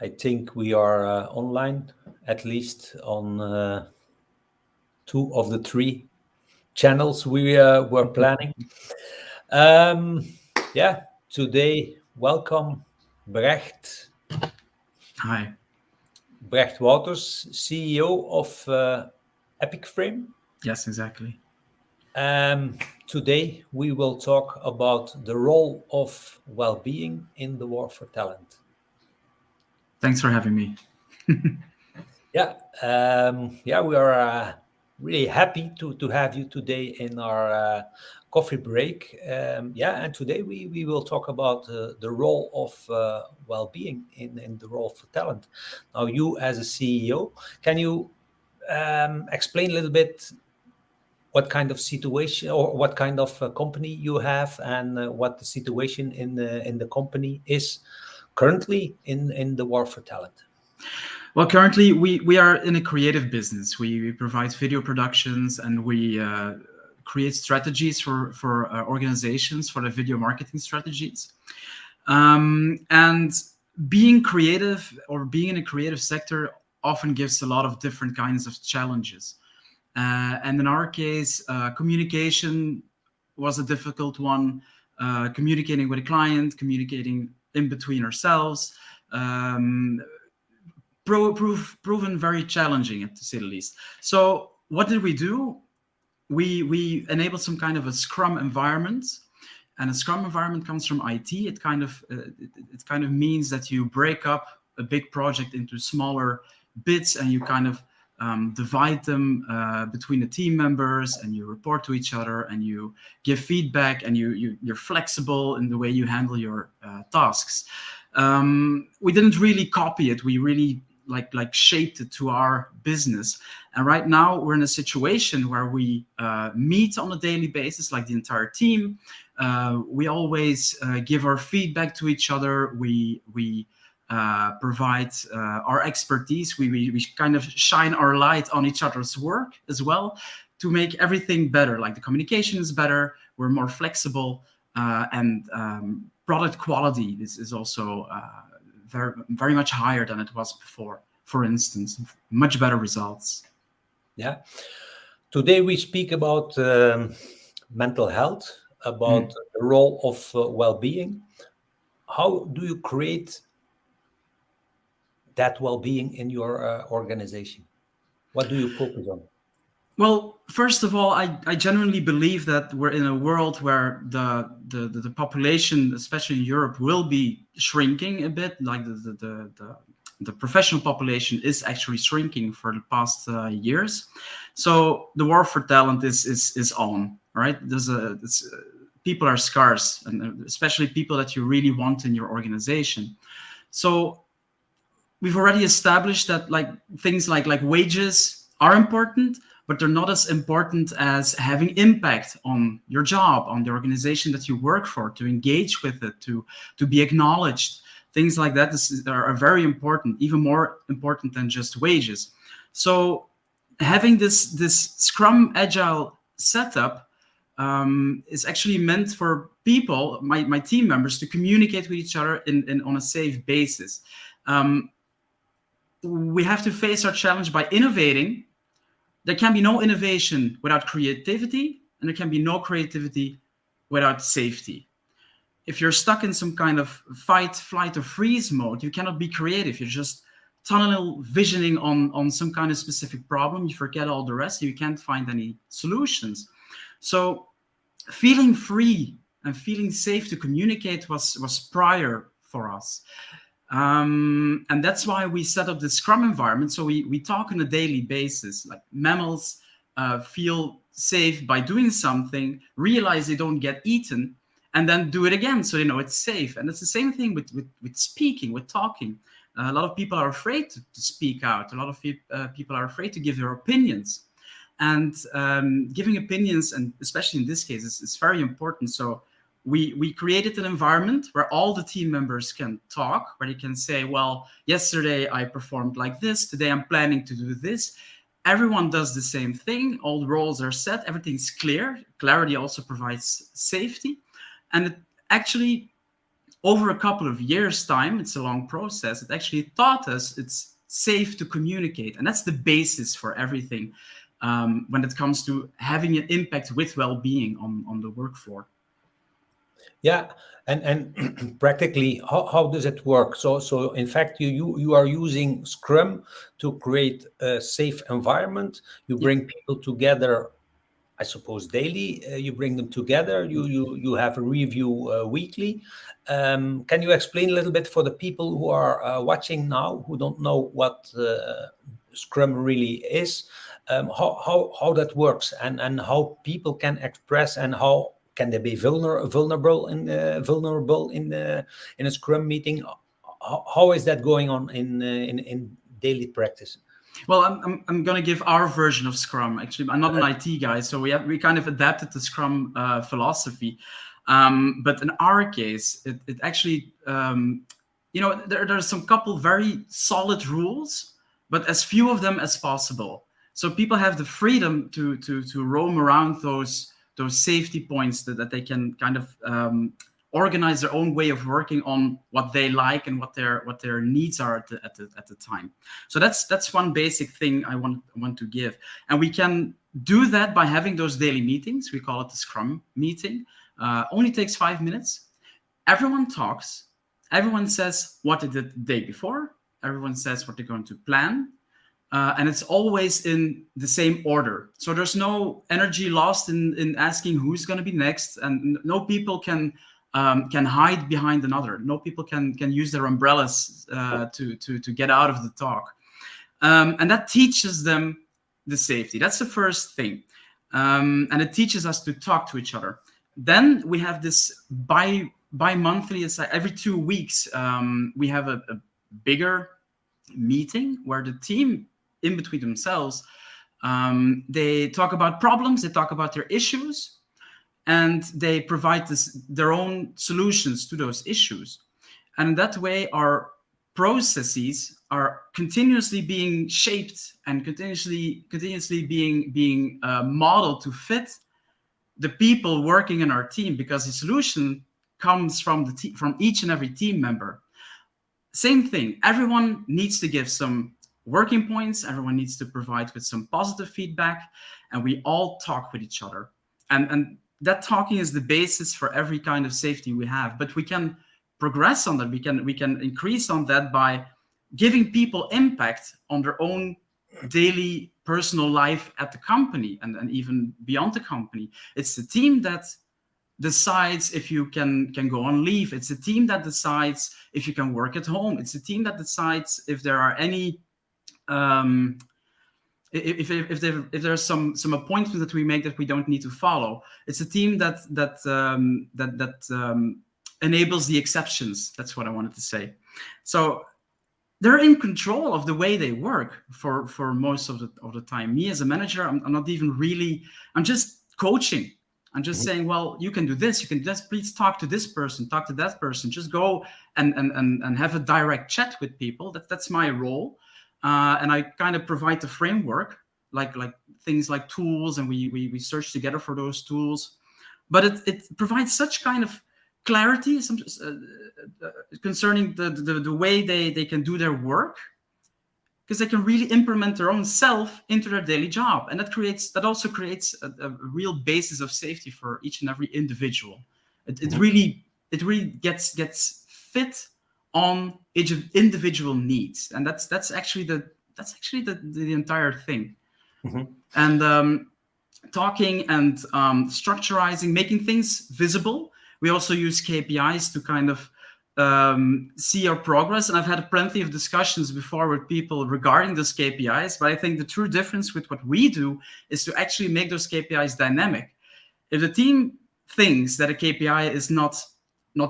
I think we are online, at least on 2 of the 3 channels we were planning. Yeah, today, welcome Brecht Hi. Wouters, CEO of Epic Frame. Yes, exactly. Today, we will talk about the role of well-being in the war for talent. Thanks for having me. Yeah, we are really happy to have you today in our coffee break. And today we will talk about the role of well-being in the role for talent. Now, you as a CEO, can you explain a little bit what kind of situation or what kind of company you have and what the situation in the company is currently in the war for talent? Well, currently we are in a creative business. We provide video productions and we create strategies for organizations for the video marketing strategies. And being creative or being in a creative sector often gives a lot of different kinds of challenges. And in our case, communication was a difficult one. Communicating with a client, communicating in between ourselves. Proven very challenging, to say the least. So what did we do? We enabled some kind of a Scrum environment, and a Scrum environment comes from IT. It kind of means that you break up a big project into smaller bits, and you kind of divide them between the team members, and you report to each other, and you give feedback, and you're flexible in the way you handle your tasks. We didn't really copy it. We really like shaped it to our business. And right now we're in a situation where we meet on a daily basis, like the entire team. We always give our feedback to each other. We provide our expertise. We kind of shine our light on each other's work as well to make everything better. Like the communication is better. We're more flexible, and product quality is also very much higher than it was before. For instance, much better results. Yeah. Today we speak about mental health, about the role of well-being. How do you create that well-being in your organization? What do you focus on? Well, first of all, I genuinely believe that we're in a world where the population, especially in Europe, will be shrinking a bit. Like the professional population is actually shrinking for the past years. So the war for talent is on, right? People are scarce, and especially people that you really want in your organization. So we've already established that things like wages are important, but they're not as important as having impact on your job, on the organization that you work for, to engage with it, to be acknowledged. Things like that are very important, even more important than just wages. So having this Scrum Agile setup is actually meant for people, my team members, to communicate with each other on a safe basis. We have to face our challenge by innovating. There can be no innovation without creativity, and there can be no creativity without safety. If you're stuck in some kind of fight, flight, or freeze mode, you cannot be creative. You're just tunnel visioning on some kind of specific problem. You forget all the rest. You can't find any solutions. So feeling free and feeling safe to communicate was prior for us. And that's why we set up the Scrum environment. So we talk on a daily basis. Like mammals feel safe by doing something, realize they don't get eaten, and then do it again. So, it's safe. And it's the same thing with speaking, with talking. A lot of people are afraid to speak out. A lot of people are afraid to give their opinions. And giving opinions, and especially in this case, is very important. So we created an environment where all the team members can talk, where they can say, well, yesterday I performed like this. Today I'm planning to do this. Everyone does the same thing. All the roles are set. Everything's clear. Clarity also provides safety. And it actually over a couple of years' time, it's a long process, it actually taught us it's safe to communicate. And that's the basis for everything when it comes to having an impact with well-being on the work floor. Yeah, and practically, how does it work? So in fact, you are using Scrum to create a safe environment. You Yeah. bring people together, I suppose daily. You bring them together. You have a review weekly. Can you explain a little bit for the people who are watching now who don't know what Scrum really is, how that works, and how people can express, and how can they be vulnerable in a Scrum meeting? How is that going on in daily practice? Well, I'm going to give our version of Scrum. Actually, I'm not an IT guy, so we kind of adapted the Scrum philosophy. But in our case, it actually, there's some couple very solid rules, but as few of them as possible. So people have the freedom to roam around those safety points that they can kind of organize their own way of working on what they like and what their needs are at the time. So that's one basic thing I want to give, and we can do that by having those daily meetings. We call it the Scrum meeting. Only takes 5 minutes. Everyone talks. Everyone says what they did the day before. Everyone says what they're going to plan. And it's always in the same order. So there's no energy lost in asking who's going to be next, and no people can hide behind another. No people can use their umbrellas to get out of the talk. And that teaches them the safety. That's the first thing. And it teaches us to talk to each other. Then we have this bi-monthly, it's like every 2 weeks, we have a bigger meeting where the team in between themselves, they talk about problems, they talk about their issues, and they provide their own solutions to those issues. And in that way, our processes are continuously being shaped and continuously being modeled to fit the people working in our team, because the solution comes from from each and every team member. Same thing. Everyone needs to give some working points. Everyone needs to provide with some positive feedback, and we all talk with each other. And that talking is the basis for every kind of safety we have. But we can progress on that. We can increase on that by giving people impact on their own daily personal life at the company and even beyond the company. It's the team that decides if you can go on leave. It's a team that decides if you can work at home. It's a team that decides if there are any if there's some appointments that we make that we don't need to follow. It's a team that enables the exceptions. That's what I wanted to say. So they're in control of the way they work for most of the time. Me as a manager, I'm not even really. I'm just coaching. I'm just saying, well, you can do this. You can just please talk to this person, talk to that person. Just go and have a direct chat with people. That's my role. And I kind of provide the framework, like things like tools, and we search together for those tools. But it provides such kind of clarity concerning the way they can do their work, because they can really implement their own self into their daily job, and that also creates a real basis of safety for each and every individual. It really gets fit on each individual needs, and that's actually the entire thing. And talking and structurizing, making things visible. We also use KPIs to kind of see our progress, and I've had plenty of discussions before with people regarding those KPIs. But I think the true difference with what we do is to actually make those KPIs dynamic. If the team thinks that a KPI is not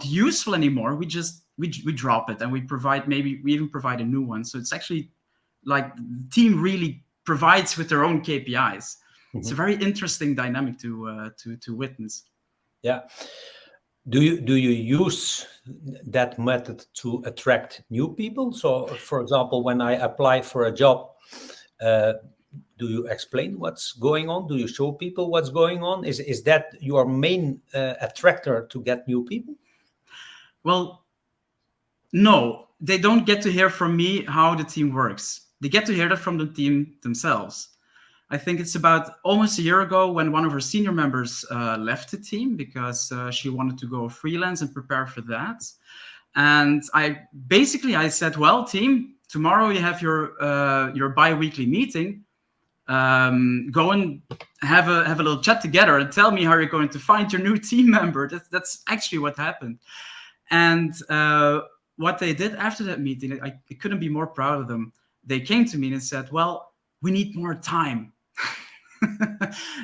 useful anymore, we drop it, and we even provide a new one. So it's actually like the team really provides with their own KPIs. It's a very interesting dynamic to witness. Yeah. Do you use that method to attract new people? So, for example, when I apply for a job, do you explain what's going on? Do you show people what's going on? Is that your main attractor to get new people? Well, No, they don't get to hear from me how the team works. They get to hear that from the team themselves. I think it's about almost a year ago when one of our senior members left the team because she wanted to go freelance and prepare for that. And I said, well, team, tomorrow you have your bi-weekly meeting. Go and have a little chat together and tell me how you're going to find your new team member. That's actually what happened. And what they did after that meeting, I couldn't be more proud of them. They came to me and said, well, we need more time.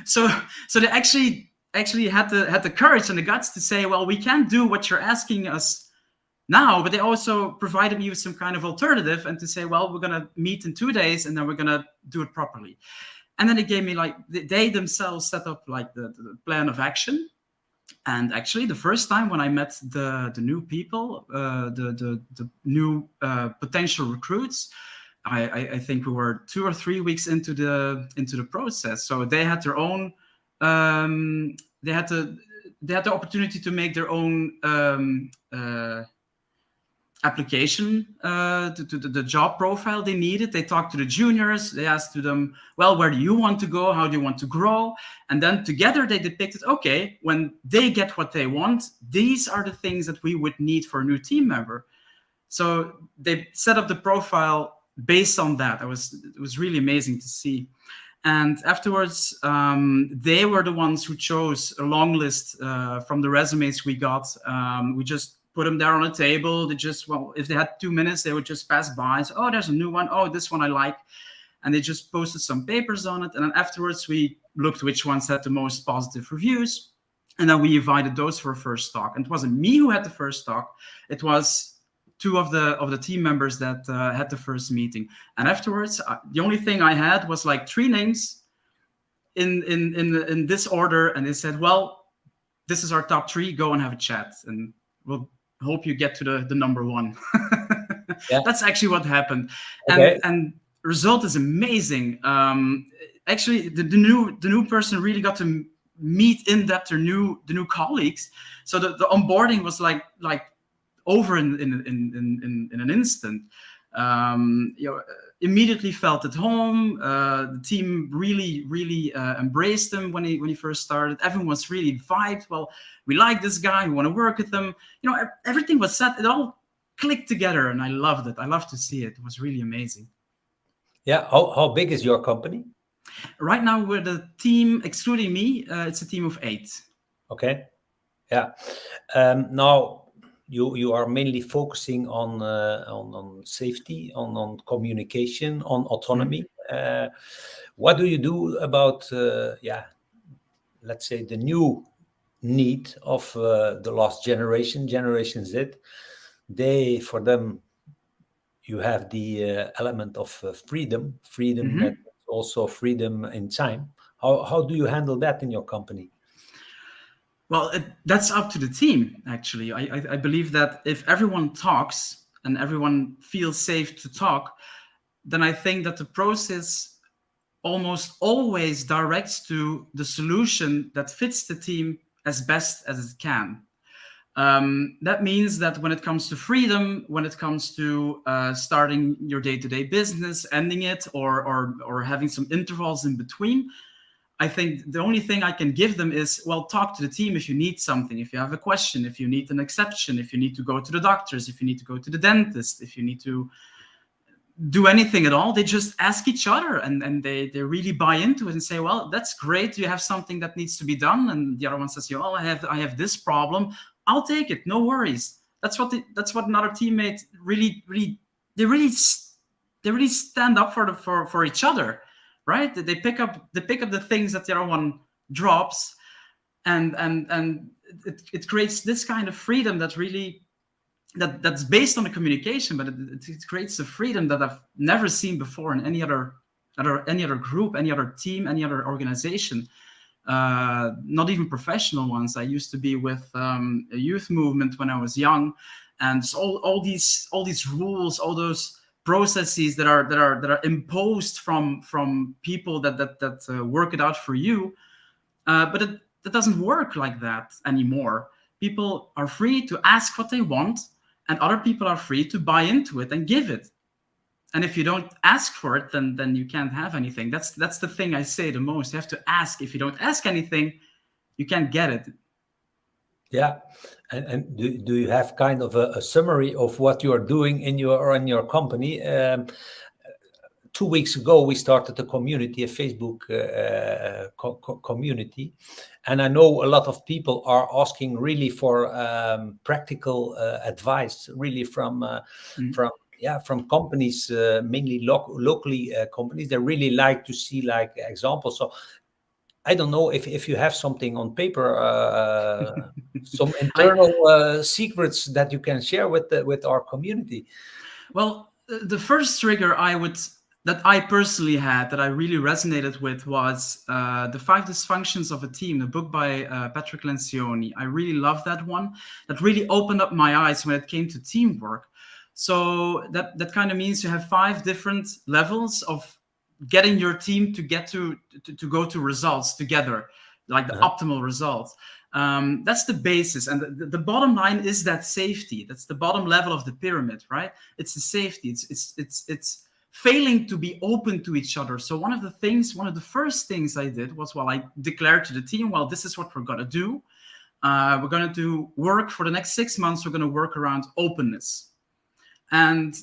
so they actually had the courage and the guts to say, well, we can't do what you're asking us now, but they also provided me with some kind of alternative and to say, well, we're going to meet in 2 days and then we're going to do it properly. And then they gave me they themselves set up the plan of action. And actually, the first time when I met the new people, the new potential recruits, I think we were 2 or 3 weeks into the process. So they had their own. They had the opportunity to make their own application to the job profile they needed. They talked to the juniors. They asked to them, well, where do you want to go? How do you want to grow? And then together they depicted, okay, when they get what they want, these are the things that we would need for a new team member. So they set up the profile based on that. It was really amazing to see. And afterwards, they were the ones who chose a long list from the resumes we got. We just put them there on a table. They just, well, if they had 2 minutes, they would just pass by. So, oh, there's a new one. Oh, this one I like. And they just posted some papers on it. And then afterwards, we looked which ones had the most positive reviews. And then we invited those for a first talk. And it wasn't me who had the first talk. It was 2 of the team members that had the first meeting. And afterwards, the only thing I had was 3 names in this order. And they said, well, this is our top 3. Go and have a chat. And we'll hope you get to the number 1. Yeah. That's actually what happened. Okay. And result is amazing. Actually, the new person really got to meet in depth the new colleagues. So the onboarding was like over in an instant. Immediately felt at home. The team really embraced him when he first started. Everyone was really vibed. Well, we like this guy. We want to work with him. Everything was set. It all clicked together, and I loved it. I loved to see it. It was really amazing. Yeah. How big is your company? Right now, we're the team, excluding me, it's a team of 8. Okay. Yeah. Now, you are mainly focusing on safety, on communication, on autonomy. Mm-hmm. What do you do about let's say the new need of the last Generation Z? For them you have the element of freedom mm-hmm. That also freedom in time. How do you handle that in your company? Well, that's up to the team, actually. I believe that if everyone talks and everyone feels safe to talk, then I think that the process almost always directs to the solution that fits the team as best as it can. That means that when it comes to freedom, when it comes to starting your day-to-day business, ending it, or having some intervals in between, I think the only thing I can give them is, well, talk to the team if you need something, if you have a question, if you need an exception, if you need to go to the doctors, if you need to go to the dentist, if you need to do anything at all. They just ask each other, and they really buy into it and say, well, that's great. You have something that needs to be done. And the other one says, well, I have this problem. I'll take it. No worries. That's what another teammate really stand up for each other. Right? They pick up the things that the other one drops, and it creates this kind of freedom that really that's based on the communication, but it creates a freedom that I've never seen before in any other group, any other team, any other organization. Not even professional ones. I used to be with a youth movement when I was young, and so all these rules, all those processes that are imposed from people that work it out for you, but it doesn't work like that anymore. People are free to ask what they want, and other people are free to buy into it and give it. And if you don't ask for it, then you can't have anything. That's the thing I say the most. You have to ask. If you don't ask anything, you can't get it. Yeah. And do you have kind of a summary of what you are doing in your company? 2 weeks ago, we started a community, a Facebook community, and I know a lot of people are asking really for practical advice, really from from companies, mainly locally companies. They really like to see like examples. So I don't know if you have something on paper, some I internal secrets that you can share with our community. Well, the first trigger that I personally had that I really resonated with was The Five Dysfunctions of a Team, the book by Patrick Lencioni. I really love that one. That really opened up my eyes when it came to teamwork. So that kind of means you have 5 different levels of getting your team to get to go to results together, like the Uh-huh. optimal results. That's the basis, and the bottom line is that safety. That's the bottom level of the pyramid, right? It's the safety. It's failing to be open to each other. So one of the first things I did was, well, I declared to the team, well, this is what we're gonna do. We're gonna do work for the next 6 months. We're gonna work around openness. And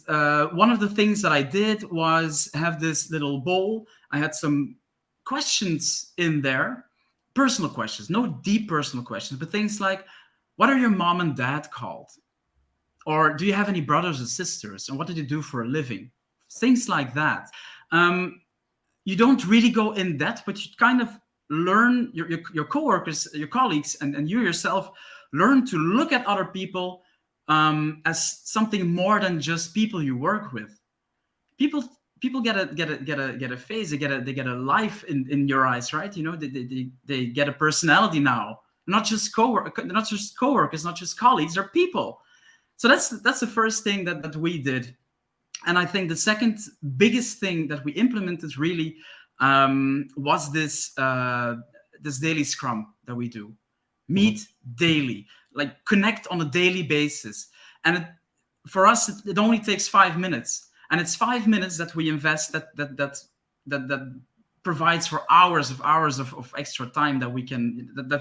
one of the things that I did was have this little bowl. I had some questions in there, personal questions, no deep personal questions, but things like, what are your mom and dad called? Or do you have any brothers or sisters? And what did you do for a living? Things like that. You don't really go in depth, but you kind of learn your coworkers, your colleagues, and you yourself learn to look at other people as something more than just people you work with. People people get a face, they get a life in your eyes, right? You know, they get a personality now. Not just coworkers, not just colleagues, they're people. So that's the first thing that we did. And I think the second biggest thing that we implemented really was this daily scrum that we do. Mhm. Meet daily, like connect on a daily basis. And for us, it only takes 5 minutes. And it's 5 minutes that we invest that provides for hours of extra time that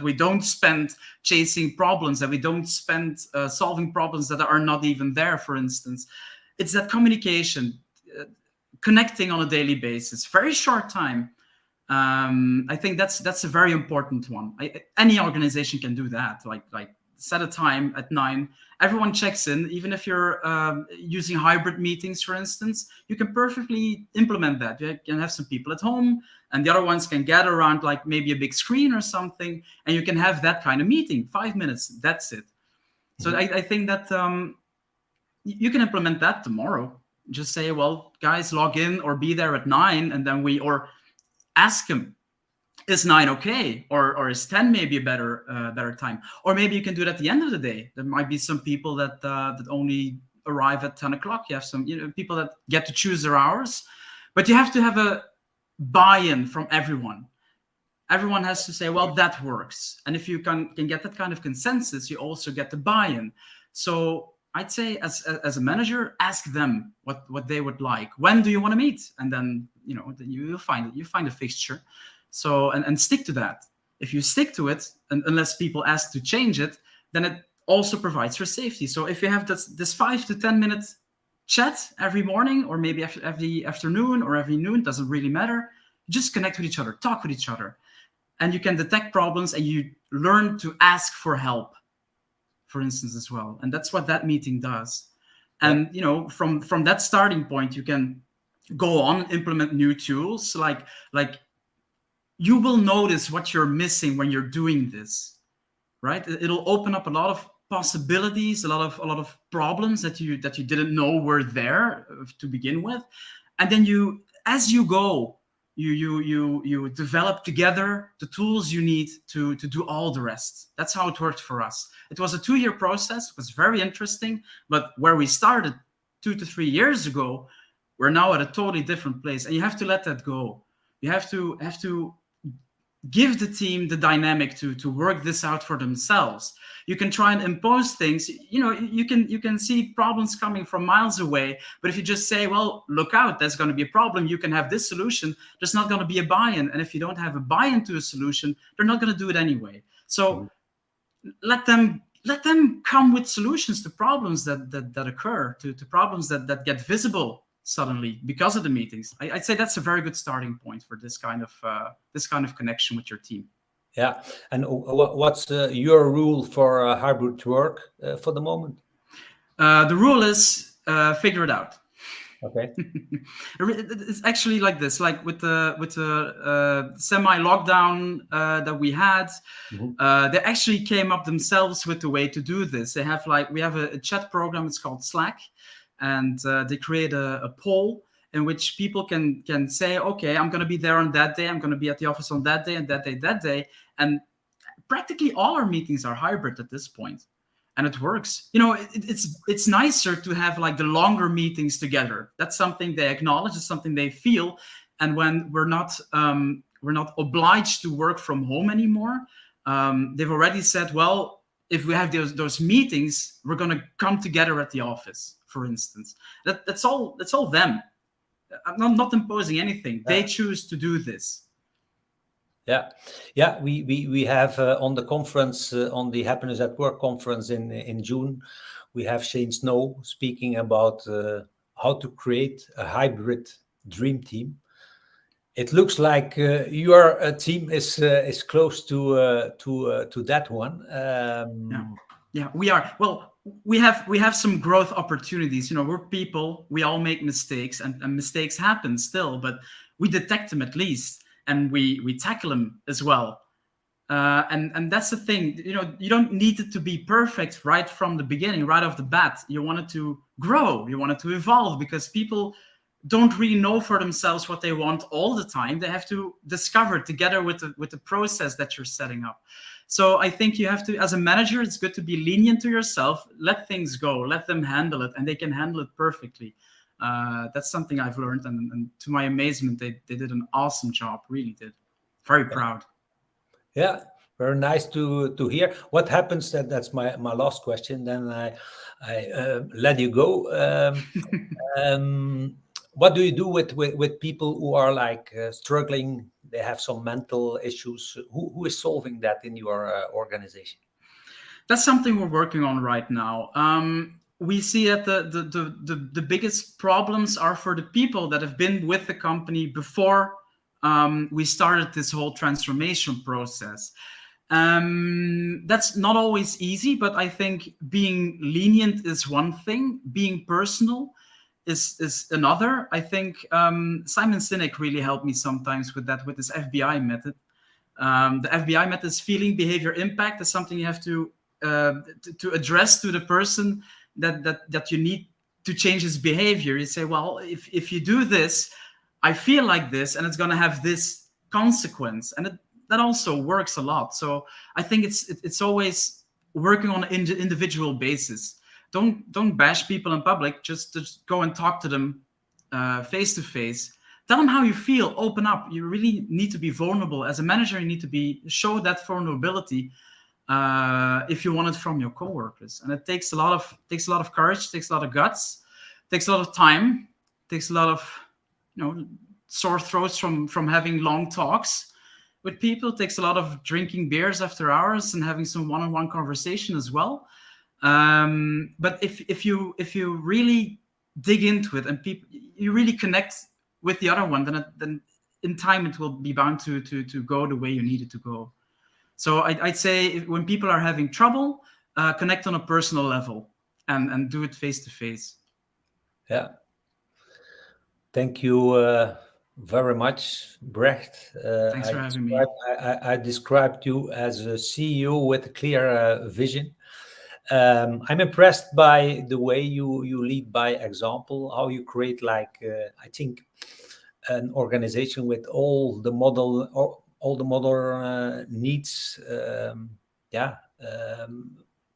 we don't spend chasing problems, that we don't spend solving problems that are not even there, for instance. It's that communication, connecting on a daily basis, very short time. I think that's a very important one. Any organization can do that. Like set a time at 9. Everyone checks in, even if you're using hybrid meetings, for instance. You can perfectly implement that. You can have some people at home, and the other ones can gather around, like maybe a big screen or something, and you can have that kind of meeting. 5 minutes, that's it. So Mhm. I think that you can implement that tomorrow. Just say, well, guys, log in or be there at 9, and then or ask them, is 9 okay, or is 10 maybe a better time? Or maybe you can do it at the end of the day. There might be some people that only arrive at 10 o'clock. You have some people that get to choose their hours, but you have to have a buy-in from everyone. Everyone has to say, well, that works. And if you can get that kind of consensus, you also get the buy-in. So I'd say, as a manager, ask them what they would like. When do you want to meet? And then then you'll find it. You find a fixture. So and stick to that. If you stick to it, and unless people ask to change it, then it also provides for safety. So if you have this 5 to 10 minute chat every morning, or maybe every afternoon or every noon, doesn't really matter. Just connect with each other, talk with each other, and you can detect problems, and you learn to ask for help, for instance, as well. And that's what that meeting does. Yeah. And from that starting point, you can go on and implement new tools. Like you will notice what you're missing when you're doing this, right? It'll open up a lot of possibilities, a lot of problems that you didn't know were there to begin with. And then as you go, you develop together the tools you need to do all the rest. That's how it worked for us. It was a 2-year process. It was very interesting, but where we started 2 to 3 years ago, we're now at a totally different place, and you have to let that go. You have to give the team the dynamic to work this out for themselves. You can try and impose things. You can see problems coming from miles away, but if you just say, well, look out, there's going to be a problem, you can have this solution, there's not going to be a buy-in. And if you don't have a buy-in to a solution, they're not going to do it anyway. So let them come with solutions to problems that occur, to problems that get visible suddenly because of the meetings. I'd say that's a very good starting point for this kind of connection with your team. Yeah. And what's your rule for hybrid work for the moment? The rule is figure it out. Okay. It's actually like this, like with the semi lockdown that we had. They actually came up themselves with the way to do this. We have a chat program. It's called Slack, and they create a poll in which people can say, okay, I'm going to be there on that day, I'm going to be at the office on that day, and that day, and practically all our meetings are hybrid at this point, and it works. It's nicer to have like the longer meetings together. That's something they acknowledge, it's something they feel. And when we're not obliged to work from home anymore, they've already said, well, if we have those meetings, we're going to come together at the office, for instance. That's all them. I'm not imposing anything. They choose to do this. Yeah. We have on the conference, on the Happiness at Work conference in June, we have Shane Snow speaking about how to create a hybrid dream team. It looks like your team is close to that one. Yeah, we are. Well, we have some growth opportunities. We're people. We all make mistakes, and mistakes happen still, but we detect them at least, and we tackle them as well. And that's the thing. You don't need it to be perfect right from the beginning, right off the bat. You want it to grow. You want it to evolve, because people don't really know for themselves what they want all the time. They have to discover together with the process that you're setting up. So I think you have to, as a manager, it's good to be lenient to yourself. Let things go, let them handle it, and they can handle it perfectly. That's something I've learned, and to my amazement, they did an awesome job. Really did. Very proud. Yeah, very nice to hear. What happens? That's my last question. Then I let you go. What do you do with people who are like struggling? They have some mental issues. Who is solving that in your organization? That's something we're working on right now. We see that the biggest problems are for the people that have been with the company before we started this whole transformation process. That's not always easy, but I think being lenient is one thing. Being personal is another. I think Simon Sinek really helped me sometimes with that, with this FBI method. The FBI method is feeling, behavior, impact. Is something you have to address to the person that you need to change his behavior. You say, well, if you do this, I feel like this, and it's going to have this consequence, and that also works a lot. So I think it's always working on an individual basis. Don't bash people in public. Just go and talk to them face to face. Tell them how you feel. Open up. You really need to be vulnerable. As a manager, you need to show that vulnerability if you want it from your coworkers. And it takes a lot of courage. Takes a lot of guts. Takes a lot of time. Takes a lot of sore throats from having long talks with people. It takes a lot of drinking beers after hours and having some one-on-one conversation as well. But if you really dig into it and you really connect with the other one, then in time it will be bound to go the way you need it to go. So I'd say when people are having trouble, connect on a personal level and do it face to face. Yeah. Thank you very much, Brecht. Thanks for having me. I described you as a CEO with a clear vision. I'm impressed by the way you lead by example, how you create I think an organization with all the model needs.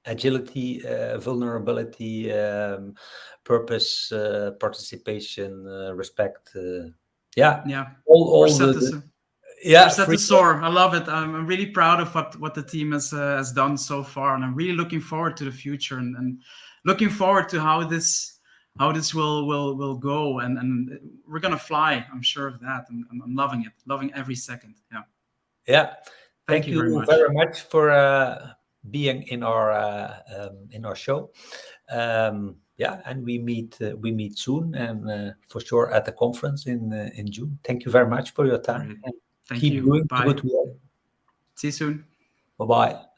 Agility, vulnerability, purpose, participation, respect. Yeah. All the Yeah, You're set to soar. I love it. I'm really proud of what the team has done so far, and I'm really looking forward to the future and looking forward to how this will go. And we're gonna fly. I'm sure of that. I'm loving it. Loving every second. Yeah. Yeah. Thank Thank you very you much. very much for being in our show. Yeah, and we meet soon, and for sure at the conference in June. Thank you very much for your time. Great. And Thank keep you. doing the Bye. good work. See you soon. Bye bye.